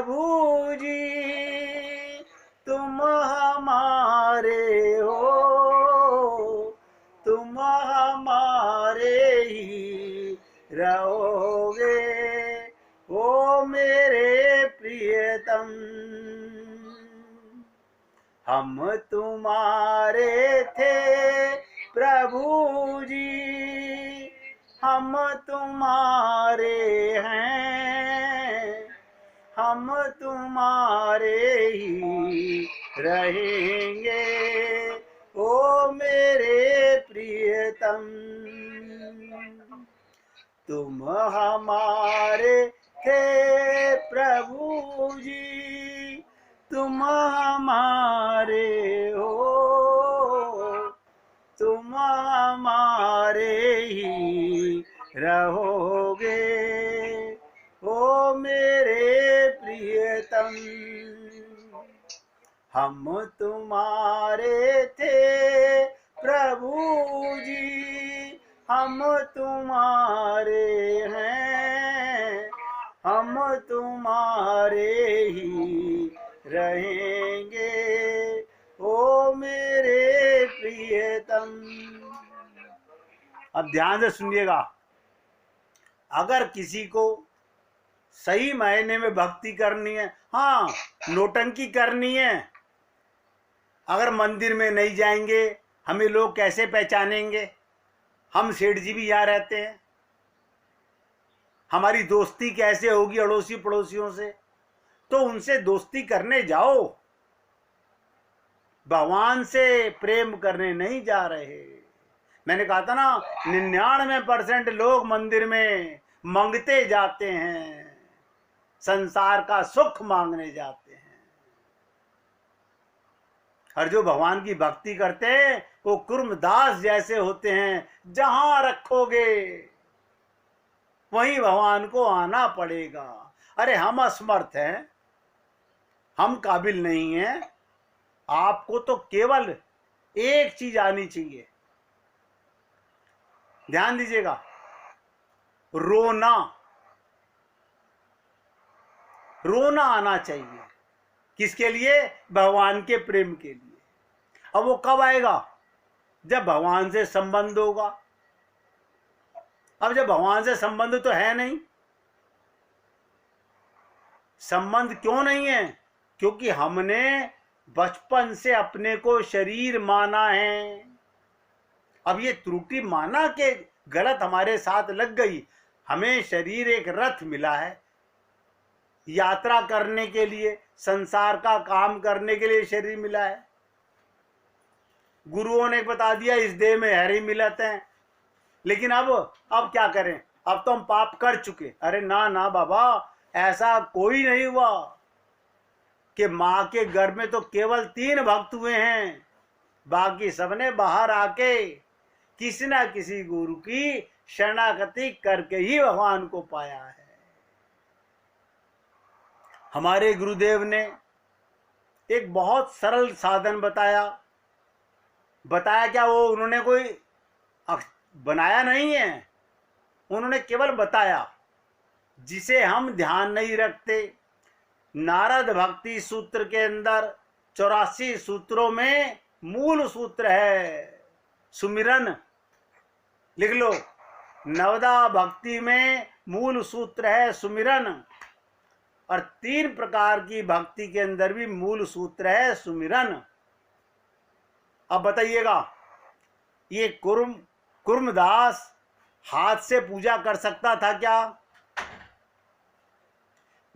प्रभु जी तुम हमारे हो, तुम हमारे ही रहोगे ओ मेरे प्रियतम। हम तुम्हारे थे प्रभु जी, हम तुम्हारे हैं, हम तुम्हारे ही रहेंगे ओ मेरे प्रियतम। तुम हमारे थे प्रभु जी, तुम हमारे हो, तुम हमारे ही रहोगे ओ मेरे प्रियतम। हम तुम्हारे थे प्रभु जी, हम तुम्हारे हैं, हम तुम्हारे ही रहेंगे ओ मेरे प्रियतम। अब ध्यान से सुनिएगा, अगर किसी को सही मायने में भक्ति करनी है, हाँ नोटंकी करनी है, अगर मंदिर में नहीं जाएंगे हमें लोग कैसे पहचानेंगे? हम सेठ जी भी यहाँ रहते हैं, हमारी दोस्ती कैसे होगी अड़ोसी पड़ोसियों से? तो उनसे दोस्ती करने जाओ, भगवान से प्रेम करने नहीं जा रहे। मैंने कहा था ना, 99% लोग मंदिर में मांगते जाते हैं, संसार का सुख मांगने जाते हैं। और जो भगवान की भक्ति करते हैं वो कुर्मदास जैसे होते हैं, जहां रखोगे वहीं भगवान को आना पड़ेगा। अरे हम असमर्थ हैं, हम काबिल नहीं हैं, आपको तो केवल एक चीज आनी चाहिए, ध्यान दीजिएगा, रोना। रोना आना चाहिए, किसके लिए? भगवान के प्रेम के लिए। अब वो कब आएगा? जब भगवान से संबंध होगा। अब जब भगवान से संबंध तो है नहीं, संबंध क्यों नहीं है? क्योंकि हमने बचपन से अपने को शरीर माना है। अब ये त्रुटि माना के गलत हमारे साथ लग गई। हमें शरीर एक रथ मिला है, यात्रा करने के लिए, संसार का काम करने के लिए शरीर मिला है। गुरुओं ने बता दिया इस देह में हरि मिलत है, लेकिन अब क्या करें? अब तो हम पाप कर चुके। अरे ना ना बाबा, ऐसा कोई नहीं हुआ कि मां के गर्भ में तो केवल 3 भक्त हुए हैं, बाकी सबने बाहर आके किसी ना किसी गुरु की शरणागति करके ही भगवान को पाया है। हमारे गुरुदेव ने एक बहुत सरल साधन बताया। क्या वो उन्होंने कोई बनाया नहीं है, उन्होंने केवल बताया, जिसे हम ध्यान नहीं रखते। नारद भक्ति सूत्र के अंदर 84 सूत्रों में मूल सूत्र है सुमिरन, लिख लो। नवदा भक्ति में मूल सूत्र है सुमिरन, और 3 प्रकार की भक्ति के अंदर भी मूल सूत्र है सुमिरन। अब बताइएगा, ये कुर्मदास हाथ से पूजा कर सकता था क्या?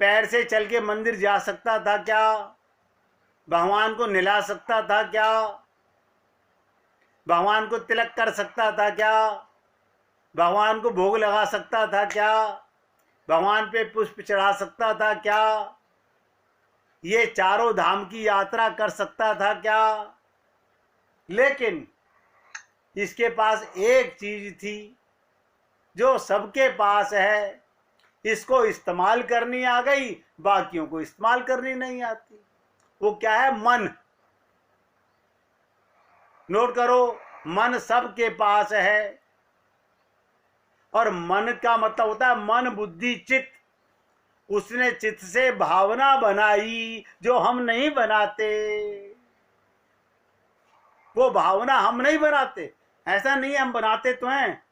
पैर से चल के मंदिर जा सकता था क्या? भगवान को निला सकता था क्या? भगवान को तिलक कर सकता था क्या? भगवान को भोग लगा सकता था क्या? भगवान पे पुष्प चढ़ा सकता था क्या? ये चारों धाम की यात्रा कर सकता था क्या? लेकिन इसके पास एक चीज थी जो सबके पास है, इसको इस्तेमाल करनी आ गई, बाकियों को इस्तेमाल करनी नहीं आती। वो क्या है? मन। नोट करो, मन सबके पास है, और मन का मतलब होता है मन बुद्धि चित्त। उसने चित्त से भावना बनाई जो हम नहीं बनाते। वो भावना हम नहीं बनाते, ऐसा नहीं है, हम बनाते तो हैं।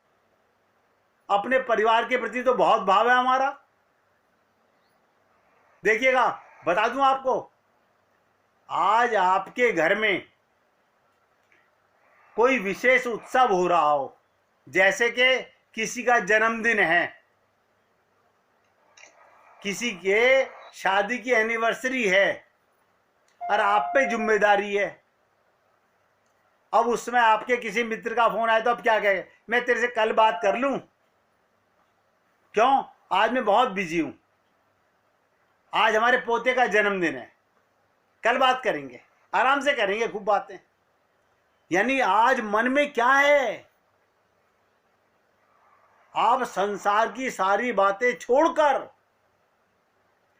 अपने परिवार के प्रति तो बहुत भाव है हमारा। देखिएगा, बता दूं आपको, आज आपके घर में कोई विशेष उत्सव हो रहा हो, जैसे कि किसी का जन्मदिन है, किसी के शादी की एनिवर्सरी है, और आप पे जिम्मेदारी है। अब उसमें आपके किसी मित्र का फोन आया तो अब क्या कहे, मैं तेरे से कल बात कर लूं? क्यों? आज मैं बहुत बिजी हूं, आज हमारे पोते का जन्मदिन है, कल बात करेंगे, आराम से करेंगे खूब बातें। यानी आज मन में क्या है? आप संसार की सारी बातें छोड़कर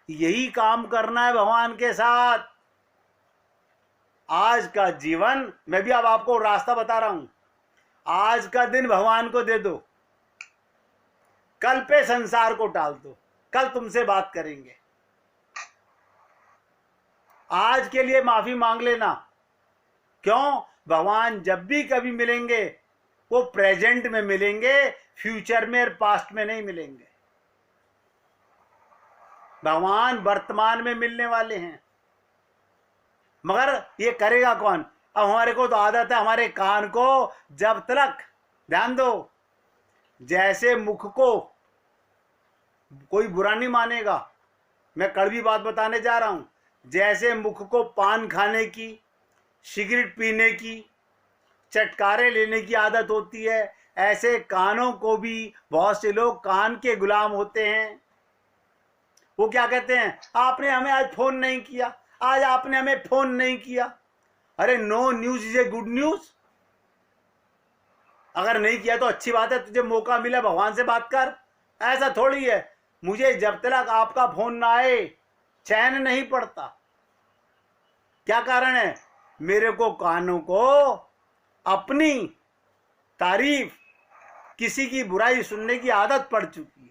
यही काम करना है भगवान के साथ। आज का जीवन, मैं भी अब आपको रास्ता बता रहा हूं, आज का दिन भगवान को दे दो, कल पे संसार को टाल दो, कल तुमसे बात करेंगे। आज के लिए माफी मांग लेना। क्यों? भगवान जब भी कभी मिलेंगे वो प्रेजेंट में मिलेंगे, फ्यूचर में और पास्ट में नहीं मिलेंगे। भगवान वर्तमान में मिलने वाले हैं, मगर ये करेगा कौन? अब हमारे को तो आदत है हमारे कान को जब तक, ध्यान दो, जैसे मुख को कोई बुरा नहीं मानेगा, मैं कड़वी बात बताने जा रहा हूं, जैसे मुख को पान खाने की, सिगरेट पीने की, चटकारे लेने की आदत होती है, ऐसे कानों को भी बहुत से लोग कान के गुलाम होते हैं। वो क्या कहते हैं, आपने हमें आज फोन नहीं किया, आज आपने हमें फोन नहीं किया। अरे no news is a good news. अगर नहीं किया तो अच्छी बात है, तुझे मौका मिला भगवान से बात कर। ऐसा थोड़ी है, मुझे जब तक आपका फोन ना आए चैन नहीं पड़ता। क्या कारण है? मेरे को कानों को अपनी तारीफ, किसी की बुराई सुनने की आदत पड़ चुकी है।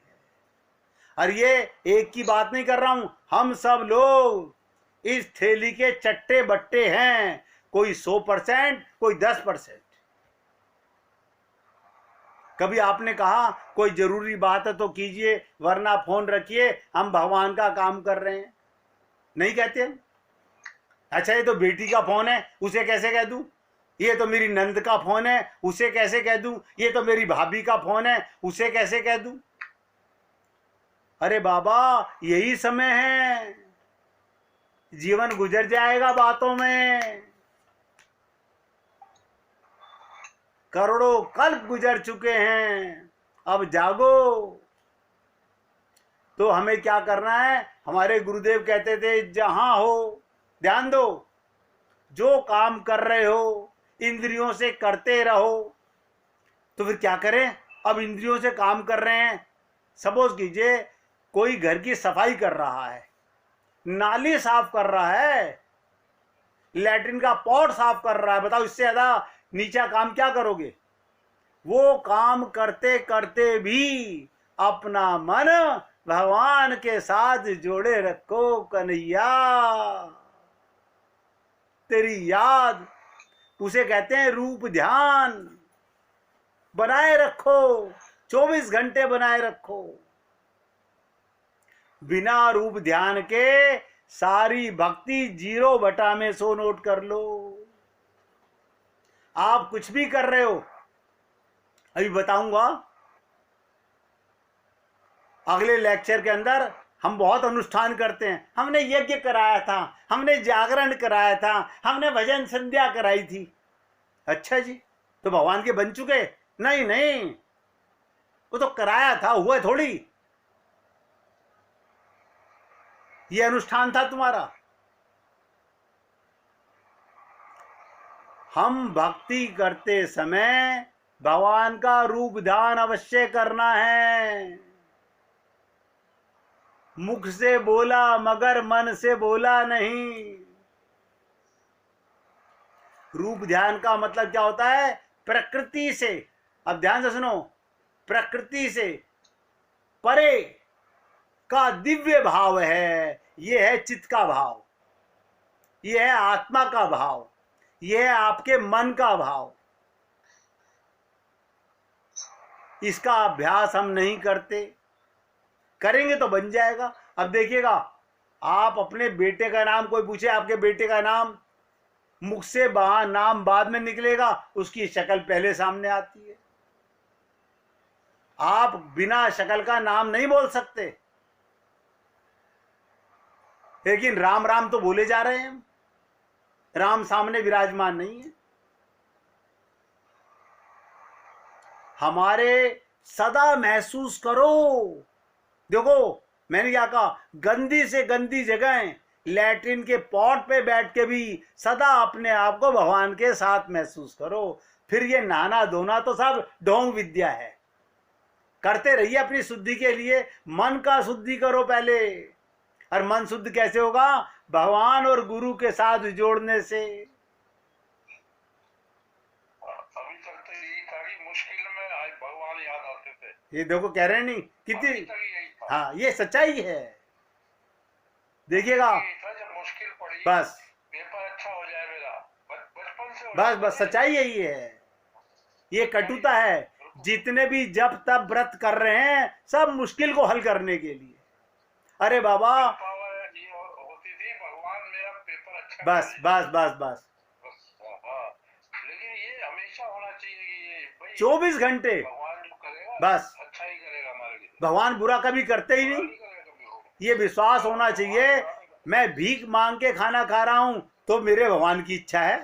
और ये एक की बात नहीं कर रहा हूं, हम सब लोग इस थैली के चट्टे बट्टे हैं, कोई 100%, कोई 10%। कभी आपने कहा कोई जरूरी बात है तो कीजिए, वरना फोन रखिए, हम भगवान का काम कर रहे हैं? नहीं कहते हम। अच्छा ये तो बेटी का फोन है, उसे कैसे कह दूं? ये तो मेरी नंद का फोन है, उसे कैसे कह दूं? ये तो मेरी भाभी का फोन है, उसे कैसे कह दूं? अरे बाबा, यही समय है, जीवन गुजर जाएगा बातों में। करोड़ों कल्प गुजर चुके हैं, अब जागो। तो हमें क्या करना है? हमारे गुरुदेव कहते थे, जहां हो, ध्यान दो, जो काम कर रहे हो इंद्रियों से करते रहो। तो फिर क्या करें? अब इंद्रियों से काम कर रहे हैं, सपोज कीजिए कोई घर की सफाई कर रहा है, नाली साफ कर रहा है, लैट्रिन का पॉट साफ कर रहा है, बताओ इससे ज्यादा नीचा काम क्या करोगे? वो काम करते करते भी अपना मन भगवान के साथ जोड़े रखो। कन्हैया तेरी याद, उसे कहते हैं रूप ध्यान, बनाए रखो, 24 घंटे बनाए रखो। बिना रूप ध्यान के सारी भक्ति 0/100 नोट कर लो। आप कुछ भी कर रहे हो, अभी बताऊंगा अगले लेक्चर के अंदर। हम बहुत अनुष्ठान करते हैं, हमने यज्ञ कराया था, हमने जागरण कराया था, हमने भजन संध्या कराई थी। अच्छा जी, तो भगवान के बन चुके? नहीं नहीं, वो तो कराया था, हुआ थोड़ी। ये अनुष्ठान था तुम्हारा। हम भक्ति करते समय भगवान का रूप ध्यान अवश्य करना है। मुख से बोला मगर मन से बोला नहीं। रूप ध्यान का मतलब क्या होता है? प्रकृति से, अब ध्यान से सुनो, प्रकृति से परे का दिव्य भाव है। ये है चित्त का भाव, ये है आत्मा का भाव, ये है आपके मन का भाव। इसका अभ्यास हम नहीं करते, करेंगे तो बन जाएगा। अब देखिएगा, आप अपने बेटे का नाम, कोई पूछे आपके बेटे का नाम, मुख से नाम बाद में निकलेगा, उसकी शक्ल पहले सामने आती है। आप बिना शक्ल का नाम नहीं बोल सकते, लेकिन राम राम तो बोले जा रहे हैं, राम सामने विराजमान नहीं है। हमारे सदा महसूस करो। देखो मैंने क्या कहा, गंदी से गंदी जगह लैट्रिन के पॉट पे बैठ के भी सदा अपने आप को भगवान के साथ महसूस करो। फिर ये नहाना धोना तो सब ढोंग विद्या है, करते रहिए अपनी शुद्धि के लिए। मन का शुद्धि करो पहले, और मन शुद्ध कैसे होगा? भगवान और गुरु के साथ जोड़ने से। अभी तक तो यही था कि मुश्किल में भगवान याद आते थे। ये देखो कह रहे नहीं कितनी, हाँ ये सच्चाई है। देखिएगा जब मुश्किल पड़ी, बस पेपर अच्छा हो जाए मेरा, बचपन से बस सच्चाई यही है। ये कटुता है। जितने भी जब तब व्रत कर रहे हैं सब मुश्किल को हल करने के लिए। अरे बाबा होती थी भगवान मेरा पेपर अच्छा, बस बस बस बस लेकिन ये हमेशा होना चाहिए कि ये 24 घंटे भगवान जो करेगा बस, अच्छा ही करेगा हमारे लिए। भगवान बुरा कभी करते ही नहीं। ये विश्वास होना चाहिए, मैं भीख मांग के खाना खा रहा हूं तो मेरे भगवान की इच्छा है।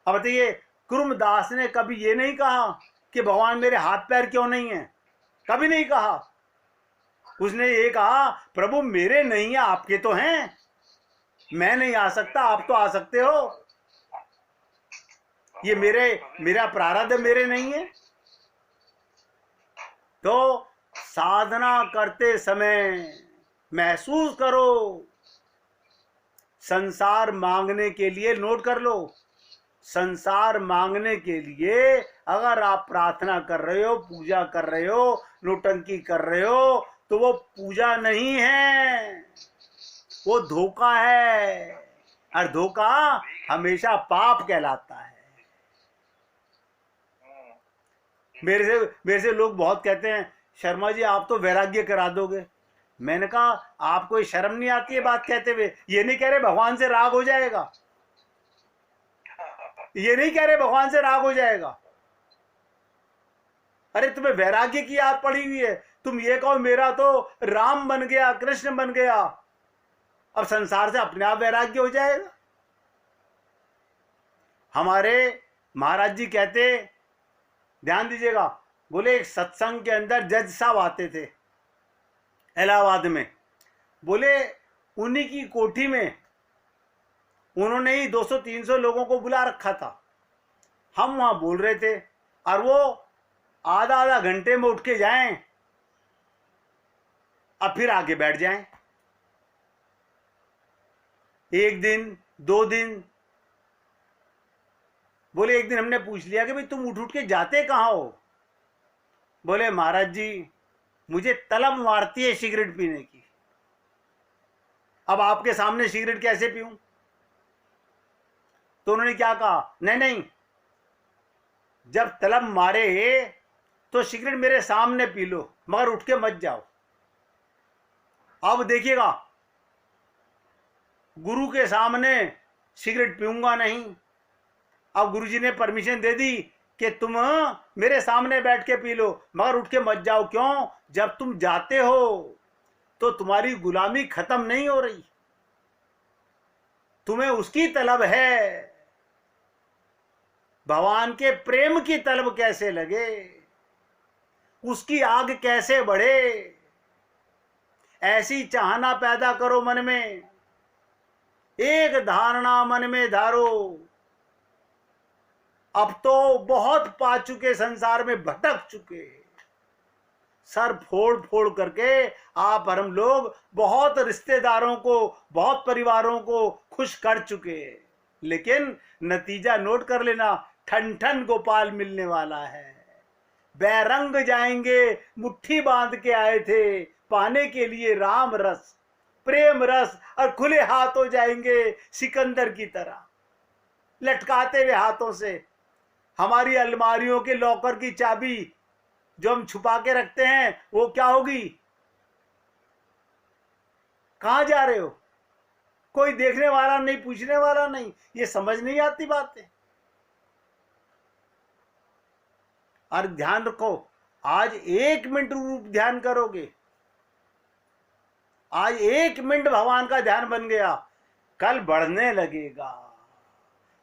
अब बताइए, कुर्मदास ने कभी ये नहीं कहा कि भगवान मेरे हाथ पैर क्यों नहीं है, कभी नहीं कहा। उसने ये कहा प्रभु मेरे नहीं है, आपके तो हैं, मैं नहीं आ सकता, आप तो आ सकते हो। ये मेरा प्रारब्ध मेरे नहीं है। तो साधना करते समय महसूस करो, संसार मांगने के लिए, नोट कर लो, संसार मांगने के लिए अगर आप प्रार्थना कर रहे हो, पूजा कर रहे हो, नोटंकी कर रहे हो, तो वो पूजा नहीं है, वो धोखा है। और धोखा हमेशा पाप कहलाता है। मेरे से लोग बहुत कहते हैं शर्मा जी आप तो वैराग्य करा दोगे। मैंने कहा आपको शर्म नहीं आती है बात कहते हुए? ये नहीं कह रहे भगवान से राग हो जाएगा, ये नहीं कह रहे भगवान से राग हो जाएगा। अरे तुम्हें वैराग्य की याद पड़ी हुई है, तुम ये कहो मेरा तो राम बन गया, कृष्ण बन गया, अब संसार से अपने आप वैराग्य हो जाएगा। हमारे महाराज जी कहते, ध्यान दीजिएगा, बोले एक सत्संग के अंदर जज साहब आते थे इलाहाबाद में। बोले उन्हीं की कोठी में उन्होंने ही 200-300 लोगों को बुला रखा था। हम वहां बोल रहे थे और वो आधा घंटे में उठ के जाएं, अब फिर आगे बैठ जाएं। एक दिन 2 दिन, बोले एक दिन हमने पूछ लिया कि भाई तुम उठ के जाते कहाँ हो? बोले महाराज जी मुझे तलब मारती है सिगरेट पीने की, अब आपके सामने सिगरेट कैसे पीऊं? तो उन्होंने क्या कहा, नहीं जब तलब मारे तो सिगरेट मेरे सामने पी लो, मगर उठ के मत जाओ। अब देखिएगा, गुरु के सामने सिगरेट पीऊंगा नहीं। अब गुरुजी ने परमिशन दे दी कि तुम मेरे सामने बैठ के पी लो, मगर उठ के मत जाओ। क्यों? जब तुम जाते हो तो तुम्हारी गुलामी खत्म नहीं हो रही, तुम्हें उसकी तलब है। भगवान के प्रेम की तलब कैसे लगे, उसकी आग कैसे बढ़े, ऐसी चाहना पैदा करो मन में। एक धारणा मन में धारो, अब तो बहुत पा चुके, संसार में भटक चुके, सर फोड़ फोड़ करके आप और हम लोग बहुत रिश्तेदारों को, बहुत परिवारों को खुश कर चुके। लेकिन नतीजा नोट कर लेना, ठन ठन गोपाल मिलने वाला है। बैरंग जाएंगे, मुट्ठी बांध के आए थे, पाने के लिए राम रस, प्रेम रस, और खुले हाथ हो जाएंगे सिकंदर की तरह, लटकाते हुए हाथों से। हमारी अलमारियों के लॉकर की चाबी जो हम छुपा के रखते हैं वो क्या होगी? कहां जा रहे हो? कोई देखने वाला नहीं, पूछने वाला नहीं। ये समझ नहीं आती बातें। और ध्यान रखो, आज 1 मिनट रूप ध्यान करोगे, आज 1 मिनट भगवान का ध्यान बन गया, कल बढ़ने लगेगा।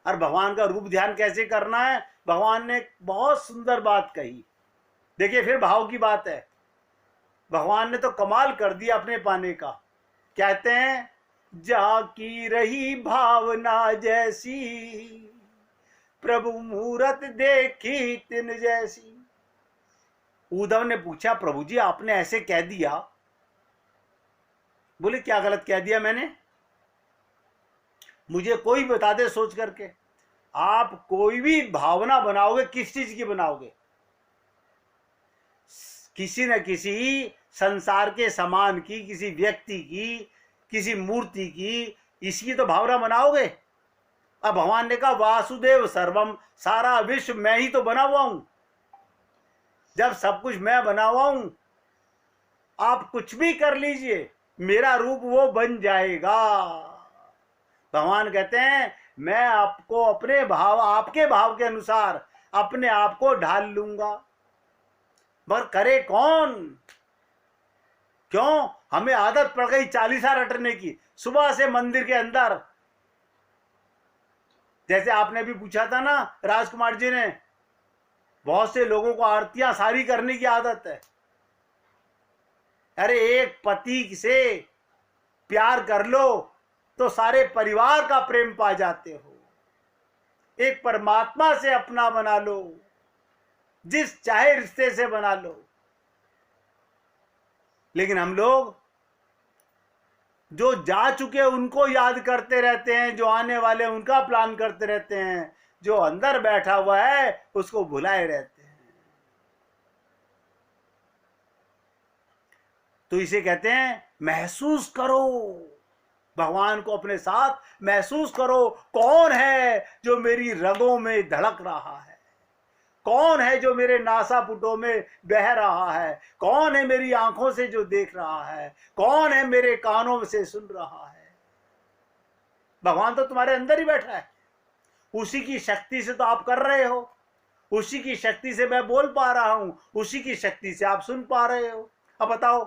और भगवान का रूप ध्यान कैसे करना है, भगवान ने बहुत सुंदर बात कही। देखिए, फिर भाव की बात है। भगवान ने तो कमाल कर दिया अपने पाने का। कहते हैं, जाकी रही भावना जैसी, प्रभु मूरत देखी तिन जैसी। उद्धव ने पूछा, प्रभु जी आपने ऐसे कह दिया। बोले, क्या गलत कह दिया मैंने? मुझे कोई बता दे सोच करके। आप कोई भी भावना बनाओगे, किस चीज की बनाओगे? किसी न किसी संसार के समान की, किसी व्यक्ति की, किसी मूर्ति की, इसकी तो भावना बनाओगे। अब भगवान ने कहा, वासुदेव सर्वम, सारा विश्व मैं ही तो बना हुआ हूं। जब सब कुछ मैं बना हुआ हूं, आप कुछ भी कर लीजिए, मेरा रूप वो बन जाएगा। भगवान कहते हैं, मैं आपको अपने भाव, आपके भाव के अनुसार अपने आप को ढाल लूंगा। मगर करे कौन? क्यों? हमें आदत पड़ गई चालीसा रटने की, सुबह से मंदिर के अंदर। जैसे आपने भी पूछा था ना राजकुमार जी ने, बहुत से लोगों को आरतियां सारी करने की आदत है। अरे एक पति से प्यार कर लो तो सारे परिवार का प्रेम पा जाते हो। एक परमात्मा से अपना बना लो, जिस चाहे रिश्ते से बना लो। लेकिन हम लोग जो जा चुके उनको याद करते रहते हैं, जो आने वाले उनका प्लान करते रहते हैं, जो अंदर बैठा हुआ है उसको भुलाए रहते हैं। तो इसे कहते हैं, महसूस करो भगवान को अपने साथ, महसूस करो कौन है जो मेरी रगों में धड़क रहा है, कौन है जो मेरे नासापुटों में बह रहा है, कौन है मेरी आंखों से जो देख रहा है, कौन है मेरे कानों से सुन रहा है। भगवान तो तुम्हारे अंदर ही बैठा है, उसी की शक्ति से तो आप कर रहे हो, उसी की शक्ति से मैं बोल पा रहा हूं, उसी की शक्ति से आप सुन पा रहे हो। अब बताओ,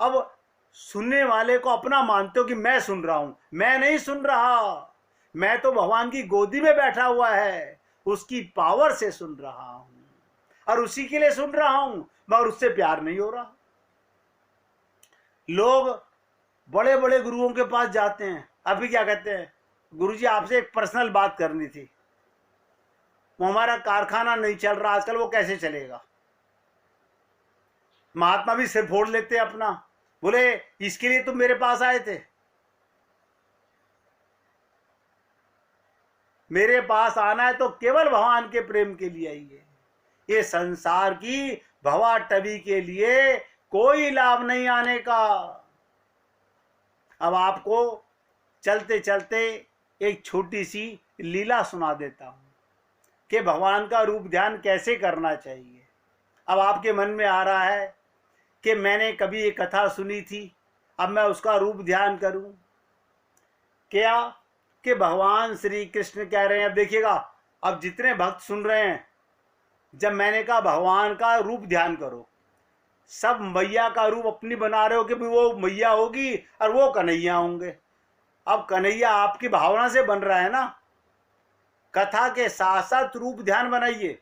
अब सुनने वाले को अपना मानते हो कि मैं सुन रहा हूं? मैं नहीं सुन रहा, मैं तो भगवान की गोदी में बैठा हुआ है, उसकी पावर से सुन रहा हूं और उसी के लिए सुन रहा हूं, मगर उससे प्यार नहीं हो रहा। लोग बड़े बड़े गुरुओं के पास जाते हैं, अभी क्या कहते हैं, गुरुजी आपसे एक पर्सनल बात करनी थी, वो हमारा कारखाना नहीं चल रहा आजकल, वो कैसे चलेगा? महात्मा भी सिर फोड़ लेते हैं अपना, बोले इसके लिए तुम मेरे पास आए थे? मेरे पास आना है तो केवल भगवान के प्रेम के लिए आइए। ये संसार की भवा टवी के लिए कोई लाभ नहीं आने का। अब आपको चलते चलते एक छोटी सी लीला सुना देता हूं कि भगवान का रूप ध्यान कैसे करना चाहिए। अब आपके मन में आ रहा है कि मैंने कभी एक कथा सुनी थी, अब मैं उसका रूप ध्यान करूं क्या? कि भगवान श्री कृष्ण कह रहे हैं, अब देखिएगा, अब जितने भक्त सुन रहे हैं, जब मैंने कहा भगवान का रूप ध्यान करो, सब मैया का रूप अपनी बना रहे हो कि वो मैया होगी और वो कन्हैया होंगे। अब कन्हैया आपकी भावना से बन रहा है ना, कथा के साथ साथ रूप ध्यान बनाइए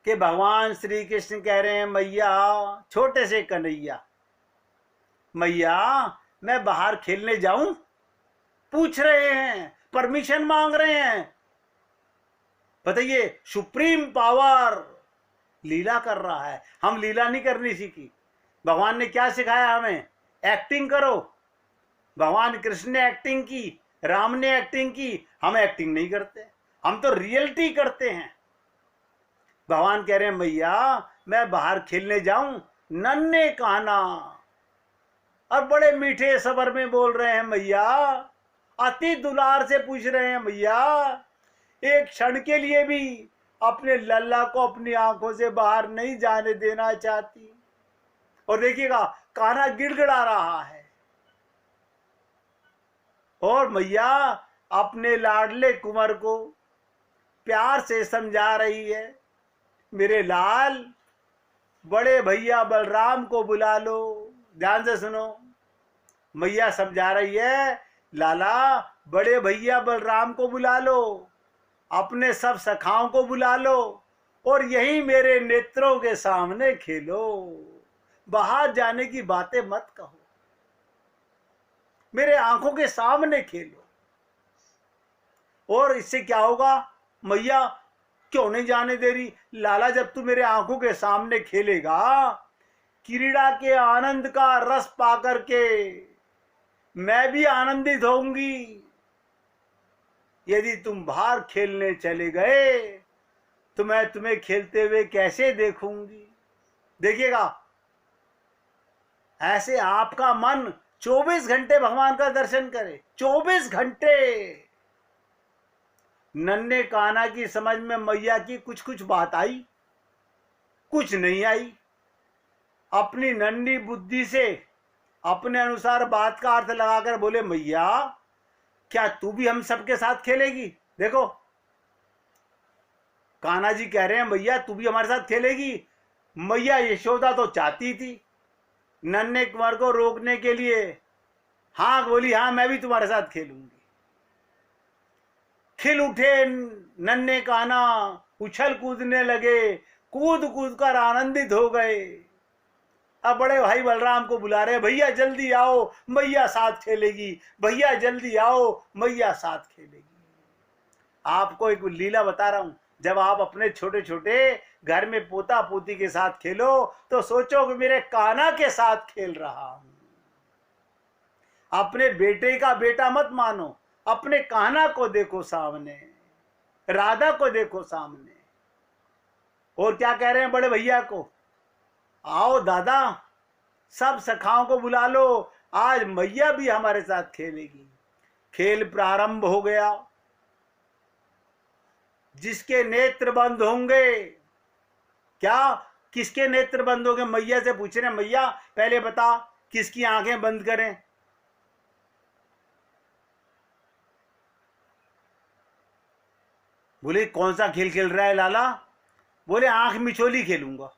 कि भगवान श्री कृष्ण कह रहे हैं, मैया, छोटे से कन्हैया, मैया मैं बाहर खेलने जाऊं? पूछ रहे हैं, परमिशन मांग रहे हैं। बताइए, सुप्रीम पावर लीला कर रहा है। हम लीला नहीं करनी सीखी। भगवान ने क्या सिखाया हमें? एक्टिंग करो। भगवान कृष्ण ने एक्टिंग की, राम ने एक्टिंग की, हम एक्टिंग नहीं करते, हम तो रियलिटी करते हैं। भगवान कह रहे हैं, मैया मैं बाहर खेलने जाऊं नन्हे कान्हा और बड़े मीठे सबर में बोल रहे हैं, मैया अति दुलार से पूछ रहे हैं, मैया एक क्षण के लिए भी अपने लल्ला को अपनी आंखों से बाहर नहीं जाने देना चाहती। और देखिएगा कान्हा गिड़गिड़ा रहा है और मैया अपने लाडले कुंवर को प्यार से समझा रही है, मेरे लाल बड़े भैया बलराम को बुला लो। ध्यान से सुनो, मैया समझा रही है, लाला बड़े भैया बलराम को बुला लो, अपने सब सखाओं को बुला लो और यही मेरे नेत्रों के सामने खेलो, बाहर जाने की बातें मत कहो, मेरे आंखों के सामने खेलो। और इससे क्या होगा, मैया क्यों नहीं जाने दे रही? लाला जब तू मेरे आंखों के सामने खेलेगा, क्रीड़ा के आनंद का रस पाकर के मैं भी आनंदित होऊंगी। यदि तुम बाहर खेलने चले गए तो मैं तुम्हें खेलते हुए कैसे देखूंगी? देखिएगा, ऐसे आपका मन 24 घंटे भगवान का दर्शन करे, 24 घंटे। नन्हे कान्हा की समझ में मैया की कुछ कुछ बात आई, कुछ नहीं आई। अपनी नन्ही बुद्धि से अपने अनुसार बात का अर्थ लगाकर बोले, मैया क्या तू भी हम सबके साथ खेलेगी? देखो कान्हा जी कह रहे हैं, मैया तू भी हमारे साथ खेलेगी। मैया यशोदा तो चाहती थी नन्हे कुंवर को रोकने के लिए, हाँ बोली, हाँ मैं भी तुम्हारे साथ खेलूंगी। खिल उठे नन्हे कान्हा, उछल कूदने लगे, कूद कूद कर आनंदित हो गए। अब बड़े भाई बलराम को बुला रहे, भैया जल्दी आओ मैया साथ खेलेगी, भैया जल्दी आओ मैया साथ खेलेगी। आपको एक लीला बता रहा हूं, जब आप अपने छोटे छोटे घर में पोता पोती के साथ खेलो तो सोचो कि मेरे कान्हा के साथ खेल रहा हूं। अपने बेटे का बेटा मत मानो, अपने कान्हा को देखो सामने, राधा को देखो सामने। और क्या कह रहे हैं बड़े भैया को, आओ दादा सब सखाओं को बुला लो, आज मैया भी हमारे साथ खेलेगी। खेल प्रारंभ हो गया। जिसके नेत्र बंद होंगे, क्या किसके नेत्र बंद होंगे? मैया से पूछ रहे हैं, मैया पहले बता किसकी आंखें बंद करें? बोले कौन सा खेल खेल रहा है लाला? बोले आंख मिचोली खेलूंगा।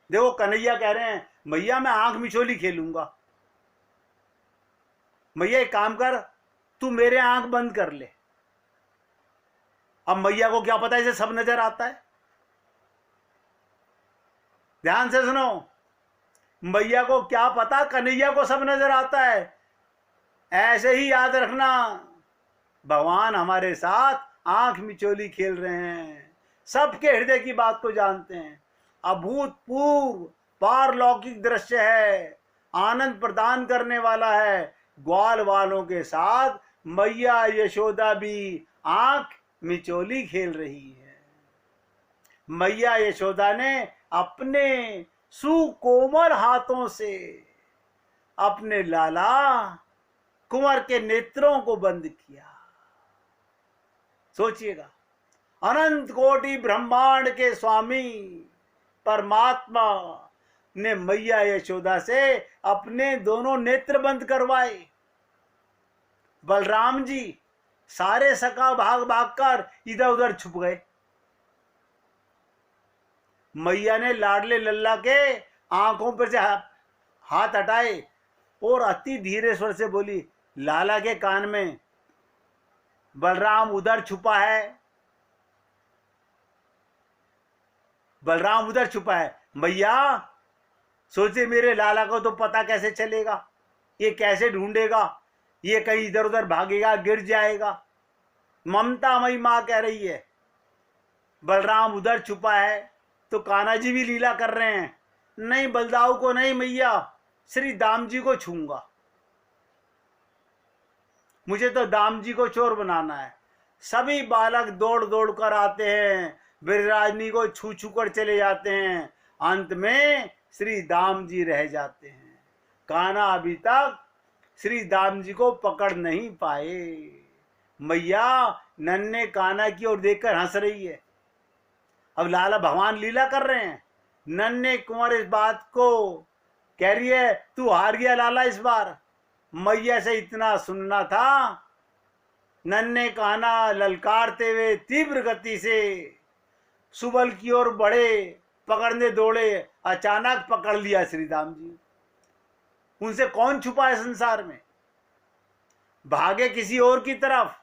देखो कन्हैया कह रहे हैं, मैया मैं आंख मिचोली खेलूंगा। मैया एक काम कर, तू मेरे आंख बंद कर ले। अब मैया को क्या पता इसे सब नजर आता है? ध्यान से सुनो, मैया को क्या पता कन्हैया को सब नजर आता है। ऐसे ही याद रखना, भगवान हमारे साथ आंख मिचोली खेल रहे हैं, सबके हृदय की बात को जानते हैं। अभूतपूर्व पारलौकिक दृश्य है, आनंद प्रदान करने वाला है। ग्वाल वालों के साथ मैया यशोदा भी आंख मिचोली खेल रही है। मैया यशोदा ने अपने सुकोमल हाथों से अपने लाला कुंवर के नेत्रों को बंद किया। सोचिएगा, अनंत कोटि ब्रह्मांड के स्वामी परमात्मा ने मैया यशोदा से अपने दोनों नेत्र बंद करवाए। बलराम जी सारे सखा भाग भाग कर इधर उधर छुप गए। मैया ने लाडले लल्ला के आंखों पर से हाथ हटाए और अति धीरे स्वर से बोली, लाला के कान में, बलराम उधर छुपा है, बलराम उधर छुपा है। मैया सोचे मेरे लाला को तो पता कैसे चलेगा, ये कैसे ढूंढेगा, ये कहीं इधर उधर भागेगा, गिर जाएगा। ममता मई मां कह रही है बलराम उधर छुपा है, तो कान्हा जी भी लीला कर रहे हैं, नहीं बलदाऊ को नहीं मैया, श्री दाम जी को छूंगा, मुझे तो दाम जी को चोर बनाना है। सभी बालक दौड़ दौड़ कर आते हैं, ब्रजराजनी को छू छू कर चले जाते हैं। अंत में श्री दाम जी रह जाते हैं। कान्हा अभी तक श्री दाम जी को पकड़ नहीं पाए। मैया नन्हे कान्हा की ओर देखकर हंस रही है। अब लाला भगवान लीला कर रहे हैं। नन्हे कुंवर इस बात को कह रही है, तू हार गया लाला इस बार। मैया से इतना सुनना था। नन्हे कान्हा ललकारते हुए तीव्र गति से सुबल की ओर बढ़े, पकड़ने दौड़े। अचानक पकड़ लिया श्री राम जी। उनसे कौन छुपा है संसार में। भागे किसी और की तरफ।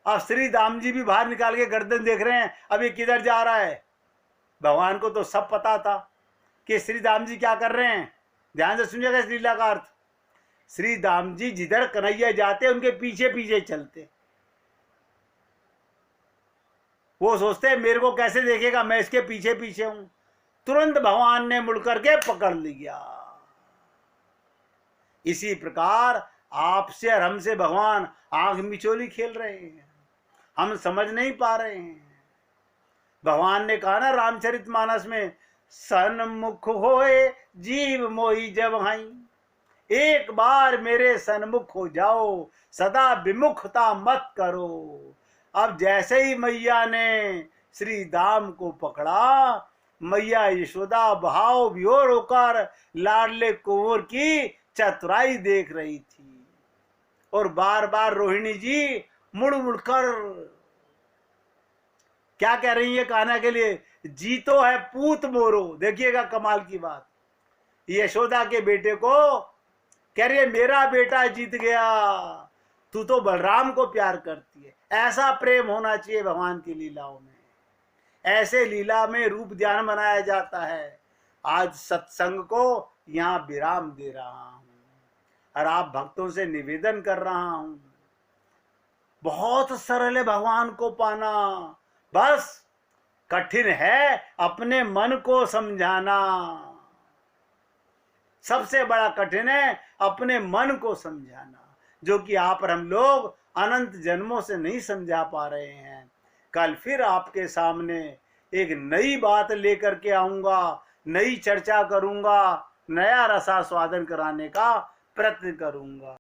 अब श्री राम जी भी बाहर निकाल के गर्दन देख रहे हैं, अब ये किधर जा रहा है। भगवान को तो सब पता था कि श्री राम जी क्या कर रहे हैं। ध्यान से सुनिएगा इस लीला का अर्थ। श्री राम जी जिधर कन्हैया जाते उनके पीछे पीछे चलते। वो सोचते मेरे को कैसे देखेगा, मैं इसके पीछे पीछे हूं। तुरंत भगवान ने मुड़ करके पकड़ लिया। इसी प्रकार आपसे और हमसे भगवान आंख मिचोली खेल रहे हैं, हम समझ नहीं पा रहे हैं। भगवान ने कहा ना रामचरितमानस में, सन्मुख होए जीव मोहि जब हाई, एक बार मेरे सन्मुख हो जाओ, सदा विमुखता मत करो। अब जैसे ही मैया ने श्री दाम को पकड़ा, मैया यशोदा भाव विहोर होकर लाडले कुंवर की चतुराई देख रही थी। और बार बार रोहिणी जी मुड़ मुड़कर क्या कह रही है कान्हा के लिए, जीतो है पूत मोरो। देखिएगा कमाल की बात, यशोदा के बेटे को कह रही है मेरा बेटा जीत गया, तू तो बलराम को प्यार करती है। ऐसा प्रेम होना चाहिए भगवान की लीलाओं में। ऐसे लीला में रूप ध्यान बनाया जाता है। आज सत्संग को यहाँ विराम दे रहा हूं और आप भक्तों से निवेदन कर रहा हूं, बहुत सरल है भगवान को पाना, बस कठिन है अपने मन को समझाना। सबसे बड़ा कठिन है अपने मन को समझाना, जो कि आप और हम लोग अनंत जन्मों से नहीं समझा पा रहे हैं। कल फिर आपके सामने एक नई बात लेकर के आऊंगा, नई चर्चा करूंगा, नया रसास्वादन कराने का प्रयत्न करूंगा।